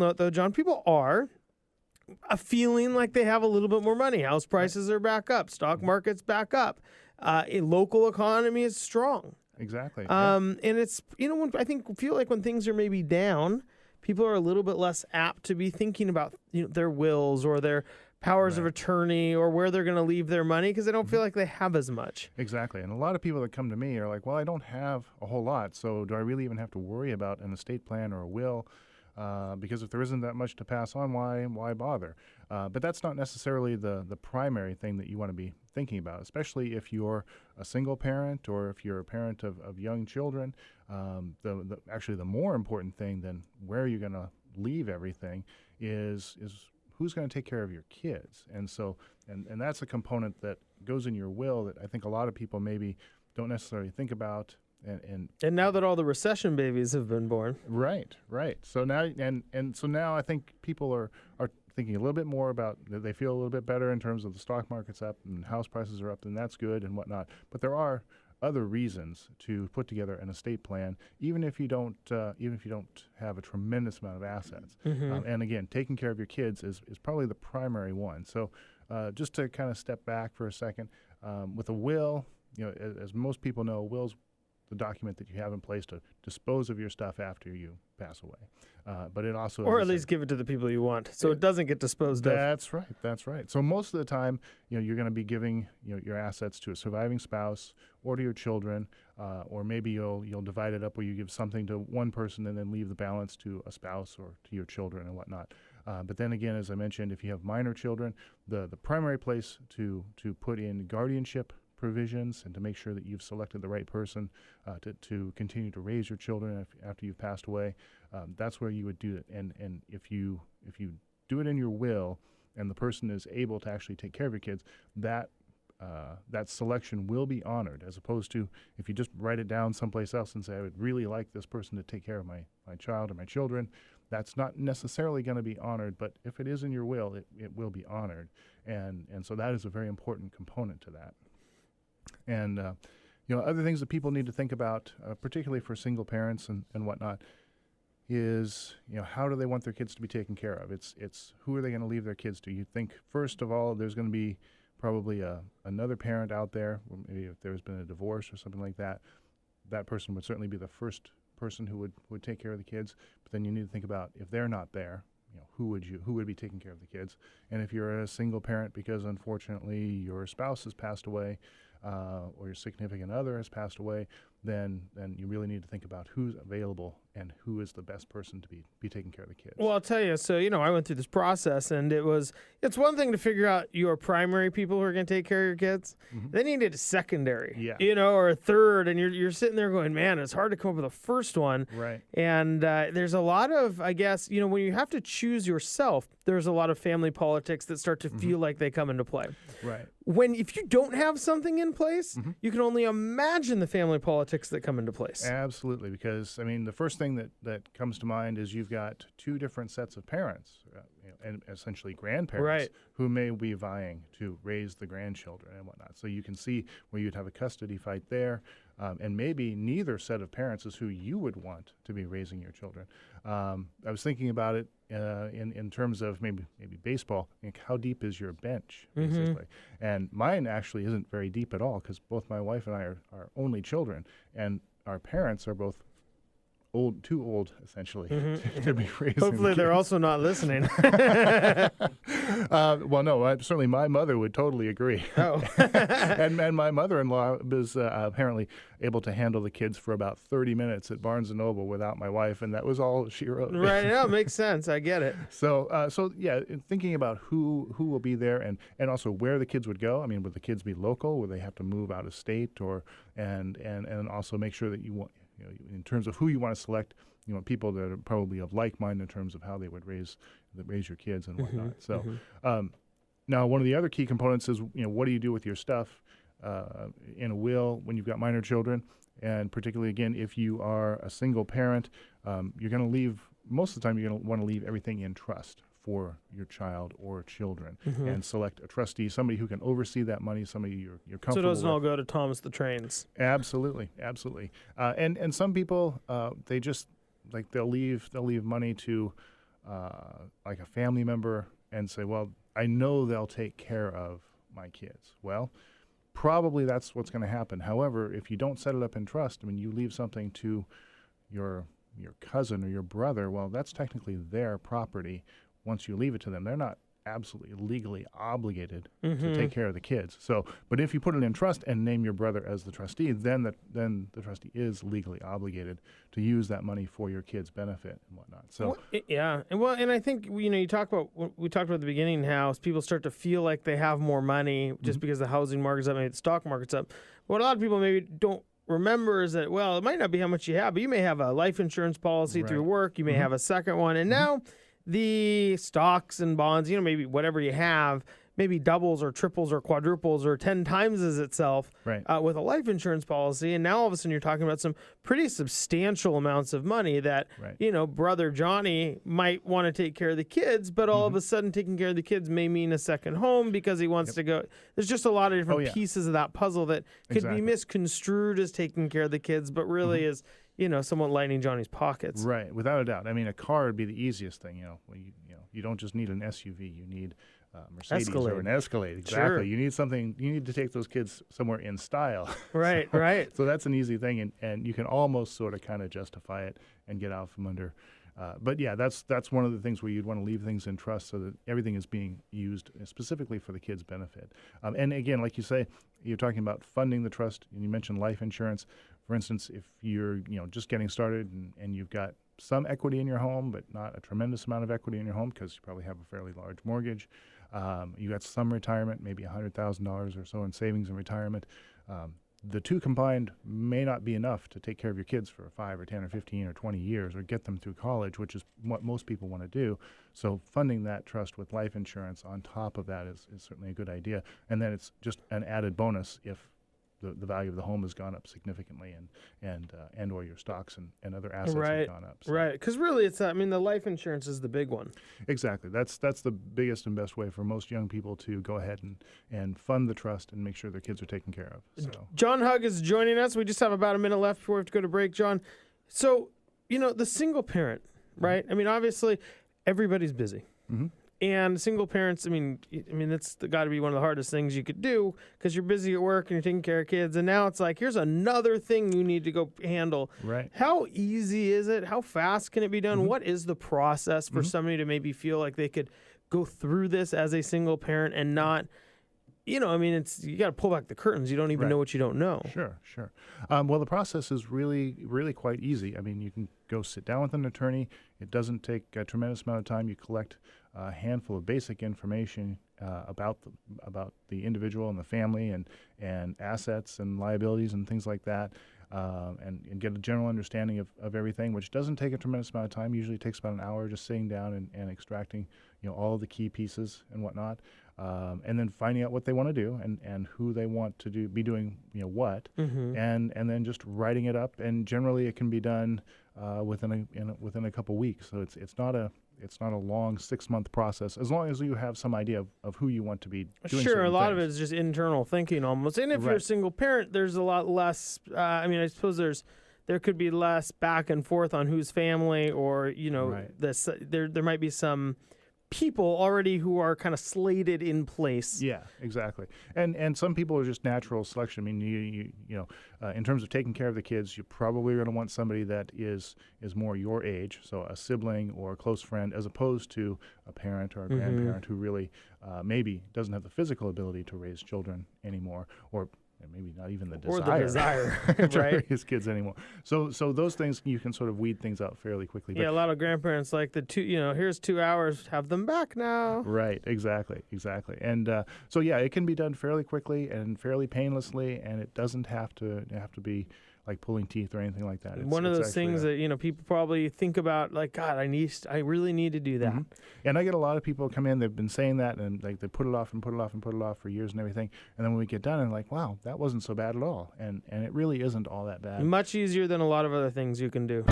note, though, John, people are feeling like they have a little bit more money. House prices are back up. Stock market's back up. A local economy is strong. Exactly. And it's, when feel like when things are maybe down, people are a little bit less apt to be thinking about their wills or their powers of attorney or where they're going to leave their money because they don't feel like they have as much. Exactly. And a lot of people that come to me are like, well, I don't have a whole lot, so do I really even have to worry about an estate plan or a will? Because if there isn't that much to pass on, why bother? But that's not necessarily the primary thing that you want to be thinking about, especially if you're a single parent or if you're a parent of young children. Actually, the more important thing than where you're going to leave everything is who's going to take care of your kids. And so, and that's a component that goes in your will that I think a lot of people maybe don't necessarily think about. And now that all the recession babies have been born. Right. So now so now I think people are thinking a little bit more about, they feel a little bit better in terms of the stock market's up and house prices are up, and that's good and whatnot. But there are other reasons to put together an estate plan, even if you don't have a tremendous amount of assets. And again, taking care of your kids is probably the primary one. So just to kind of step back for a second, with a will, as most people know, will's the document that you have in place to dispose of your stuff after you pass away. But it also... Or at least give it to the people you want, so it doesn't get disposed of. That's right. So most of the time, you're going to be giving your assets to a surviving spouse or to your children, or maybe you'll divide it up where you give something to one person and then leave the balance to a spouse or to your children and whatnot. But then again, as I mentioned, if you have minor children, the primary place to put in guardianship provisions and to make sure that you've selected the right person to continue to raise your children after you've passed away, that's where you would do it. And if you do it in your will and the person is able to actually take care of your kids, that selection will be honored, as opposed to if you just write it down someplace else and say, I would really like this person to take care of my child or my children. That's not necessarily going to be honored, but if it is in your will, it will be honored. And so that is a very important component to that. And, other things that people need to think about, particularly for single parents and whatnot, is, how do they want their kids to be taken care of? It's who are they going to leave their kids to? You think, first of all, there's going to be probably another parent out there, or maybe if there's been a divorce or something like that, that person would certainly be the first person who would take care of the kids. But then you need to think about, if they're not there, who would be taking care of the kids? And if you're a single parent because unfortunately your spouse has passed away, or your significant other has passed away, then you really need to think about who's available and who is the best person to be taking care of the kids. Well, I'll tell you, so, I went through this process, and it's one thing to figure out your primary people who are going to take care of your kids. Then you need a secondary, or a third, and you're sitting there going, man, it's hard to come up with a first one. Right. And there's a lot of, I guess, when you have to choose yourself, there's a lot of family politics that start to feel like they come into play. Right. If you don't have something in place, you can only imagine the family politics that come into place. Absolutely, because, the first thing that comes to mind is you've got two different sets of parents, and essentially grandparents, who may be vying to raise the grandchildren and whatnot. So you can see where you'd have a custody fight there, and maybe neither set of parents is who you would want to be raising your children. I was thinking about it in terms of maybe baseball. How deep is your bench, basically? And mine actually isn't very deep at all, because both my wife and I are only children, and our parents are both too old, essentially, to be raising. Hopefully they're also not listening. Well, no, certainly my mother would totally agree. Oh. and my mother-in-law was apparently able to handle the kids for about 30 minutes at Barnes & Noble without my wife, and that was all she wrote. Right, no, makes sense. I get it. So yeah, thinking about who will be there and also where the kids would go. Would the kids be local? Would they have to move out of state? And also make sure that you want, in terms of who you want to select, you want people that are probably of like mind in terms of how they would raise your kids and whatnot. So now one of the other key components is, what do you do with your stuff in a will when you've got minor children? And particularly, again, if you are a single parent, you're going to leave, most of the time you're going to want to leave everything in trust for your child or children, and select a trustee, somebody who can oversee that money, somebody you're comfortable with. So it doesn't all go to Thomas the Trains. Absolutely. And some people, they just, they'll leave money to like a family member and say, well, I know they'll take care of my kids. Well, probably that's what's going to happen. However, if you don't set it up in trust, I mean, you leave something to your cousin or your brother, well, that's technically their property once you leave it to them. They're not absolutely legally obligated to take care of the kids. So, but if you put it in trust and name your brother as the trustee, then the trustee is legally obligated to use that money for your kids' benefit and whatnot. So, and I think you talk about what we talked about at the beginning, how people start to feel like they have more money just because the housing market's up, maybe the stock market's up. What a lot of people maybe don't remember is that, well, it might not be how much you have, but you may have a life insurance policy through work, you may have a second one, and now the stocks and bonds, maybe whatever you have, maybe doubles or triples or quadruples or 10 times as itself with a life insurance policy. And now all of a sudden you're talking about some pretty substantial amounts of money that, brother Johnny might want to take care of the kids, but all of a sudden taking care of the kids may mean a second home because he wants to go. There's just a lot of different pieces of that puzzle that could be misconstrued as taking care of the kids, but really is somewhat lining Johnny's pockets. Right, without a doubt. I mean, a car would be the easiest thing. You don't just need an SUV. You need a Mercedes or an Escalade. Exactly. Sure. You need something. You need to take those kids somewhere in style. Right, right. So that's an easy thing, and you can almost sort of kind of justify it and get out from under. But yeah, that's one of the things where you'd want to leave things in trust so that everything is being used specifically for the kids' benefit. And again, like you say, you're talking about funding the trust, and you mentioned life insurance. For instance, if you're just getting started and you've got some equity in your home, but not a tremendous amount of equity in your home because you probably have a fairly large mortgage, you got some retirement, maybe $100,000 or so in savings and retirement. The two combined may not be enough to take care of your kids for 5 or 10 or 15 or 20 years or get them through college, which is what most people want to do. So funding that trust with life insurance on top of that is certainly a good idea. And then it's just an added bonus if the value of the home has gone up significantly and or your stocks and other assets have gone up. So. Right, because really it's, the life insurance is the big one. Exactly. That's the biggest and best way for most young people to go ahead and fund the trust and make sure their kids are taken care of. So. John Hugg is joining us. We just have about a minute left before we have to go to break, John. So, the single parent, right? I mean, obviously everybody's busy. And single parents, that's got to be one of the hardest things you could do because you're busy at work and you're taking care of kids. And now it's like, here's another thing you need to go handle. Right. How easy is it? How fast can it be done? What is the process for somebody to maybe feel like they could go through this as a single parent and not, you got to pull back the curtains. You don't even know what you don't know. Sure. Well, the process is really, really quite easy. I mean, you can go sit down with an attorney. It doesn't take a tremendous amount of time. You collect a handful of basic information about the individual and the family and assets and liabilities and things like that, and get a general understanding of everything, which doesn't take a tremendous amount of time. Usually takes about an hour just sitting down and extracting all of the key pieces and whatnot, and then finding out what they want to do and who they want to be doing what, and then just writing it up. And generally it can be done within a couple weeks. So it's not a long 6-month process, as long as you have some idea of who you want to be doing. Sure, a lot things. of it is just internal thinking almost. And if you're a single parent, there's a lot less. I suppose there could be less back and forth on whose family, or there might be some people already who are kind of slated in place. Yeah, exactly. And some people are just natural selection. I mean, in terms of taking care of the kids, you're probably going to want somebody that is more your age, so a sibling or a close friend, as opposed to a parent or a grandparent who really maybe doesn't have the physical ability to raise children anymore, or maybe not even the desire to raise kids anymore. So those things, you can sort of weed things out fairly quickly. Yeah, a lot of grandparents like here's 2 hours, have them back now. Right, exactly. And so yeah, it can be done fairly quickly and fairly painlessly, and it doesn't have to be like pulling teeth or anything like that. One of those things that people probably think about, like, God, I really need to do that. And I get a lot of people come in, they've been saying that, and like they put it off and put it off and put it off for years and everything, and then when we get done, and like, wow, that wasn't so bad at all, and it really isn't all that bad. Much easier than a lot of other things you can do.